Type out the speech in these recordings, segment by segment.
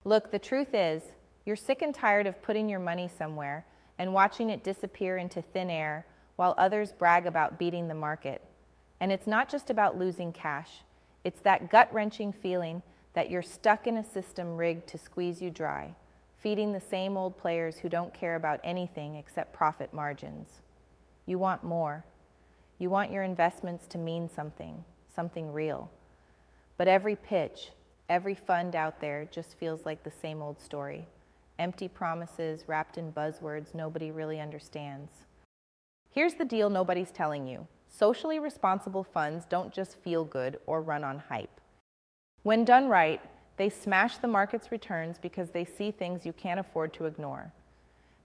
Look, the truth is, you're sick and tired of putting your money somewhere and watching it disappear into thin air while others brag about beating the market. And it's not just about losing cash. It's that gut-wrenching feeling that you're stuck in a system rigged to squeeze you dry, feeding the same old players who don't care about anything except profit margins. You want more. You want your investments to mean something, something real. But every pitch, every fund out there just feels like the same old story. Empty promises wrapped in buzzwords nobody really understands. Here's the deal nobody's telling you. Socially responsible funds don't just feel good or run on hype. When done right, they smash the market's returns because they see things you can't afford to ignore.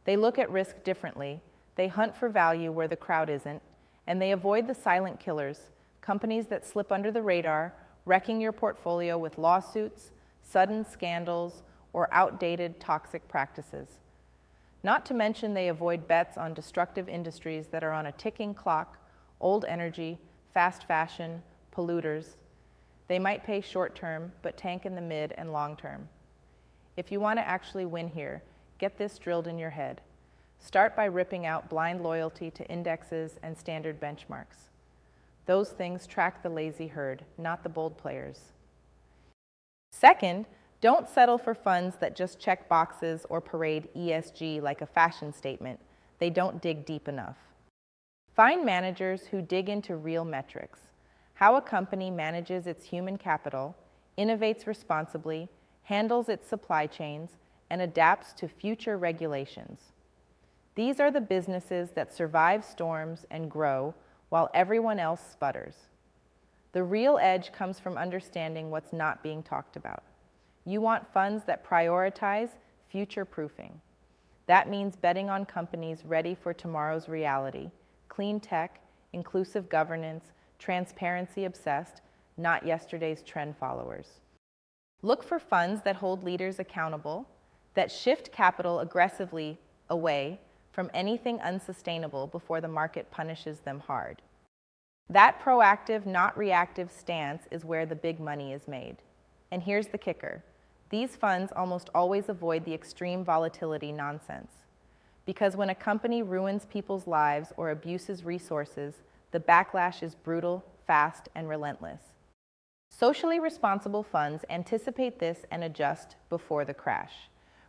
They look at risk differently, they hunt for value where the crowd isn't, and they avoid the silent killers, companies that slip under the radar, wrecking your portfolio with lawsuits, sudden scandals, or outdated toxic practices. Not to mention they avoid bets on destructive industries that are on a ticking clock, old energy, fast fashion, polluters. They might pay short term, but tank in the mid and long term. If you want to actually win here, get this drilled in your head. Start by ripping out blind loyalty to indexes and standard benchmarks. Those things track the lazy herd, not the bold players. Second, don't settle for funds that just check boxes or parade ESG like a fashion statement. They don't dig deep enough. Find managers who dig into real metrics, how a company manages its human capital, innovates responsibly, handles its supply chains, and adapts to future regulations. These are the businesses that survive storms and grow while everyone else sputters. The real edge comes from understanding what's not being talked about. You want funds that prioritize future-proofing. That means betting on companies ready for tomorrow's reality, clean tech, inclusive governance, transparency obsessed, not yesterday's trend followers. Look for funds that hold leaders accountable, that shift capital aggressively away from anything unsustainable before the market punishes them hard. That proactive, not reactive stance is where the big money is made. And here's the kicker. These funds almost always avoid the extreme volatility nonsense. Because when a company ruins people's lives or abuses resources, the backlash is brutal, fast, and relentless. Socially responsible funds anticipate this and adjust before the crash.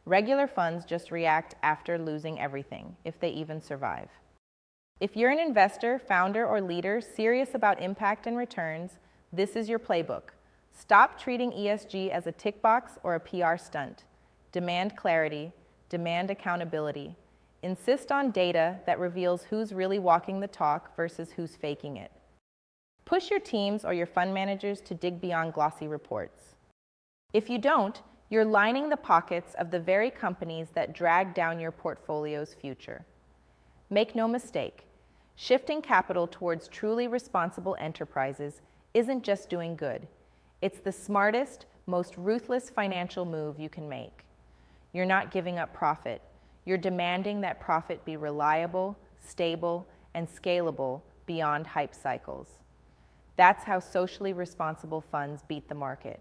Regular funds just react after losing everything, if they even survive. If you're an investor, founder, or leader serious about impact and returns, this is your playbook. Stop treating ESG as a tick box or a PR stunt. Demand clarity, demand accountability. Insist on data that reveals who's really walking the talk versus who's faking it. Push your teams or your fund managers to dig beyond glossy reports. If you don't, you're lining the pockets of the very companies that drag down your portfolio's future. Make no mistake, shifting capital towards truly responsible enterprises isn't just doing good. It's the smartest, most ruthless financial move you can make. You're not giving up profit. You're demanding that profit be reliable, stable, and scalable beyond hype cycles. That's how socially responsible funds beat the market.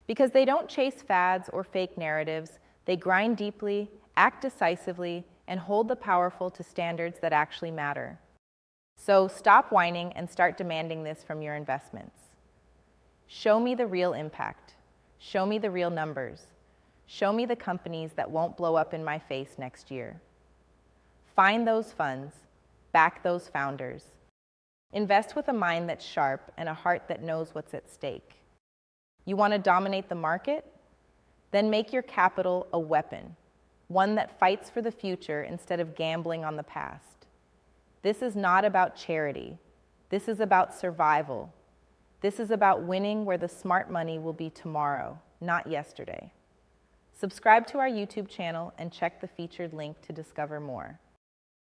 Because they don't chase fads or fake narratives, they grind deeply, act decisively, and hold the powerful to standards that actually matter. So stop whining and start demanding this from your investments. Show me the real impact. Show me the real numbers. Show me the companies that won't blow up in my face next year. Find those funds. Back those founders. Invest with a mind that's sharp and a heart that knows what's at stake. You want to dominate the market? Then make your capital a weapon, one that fights for the future instead of gambling on the past. This is not about charity. This is about survival. This is about winning where the smart money will be tomorrow, not yesterday. Subscribe to our YouTube channel and check the featured link to discover more.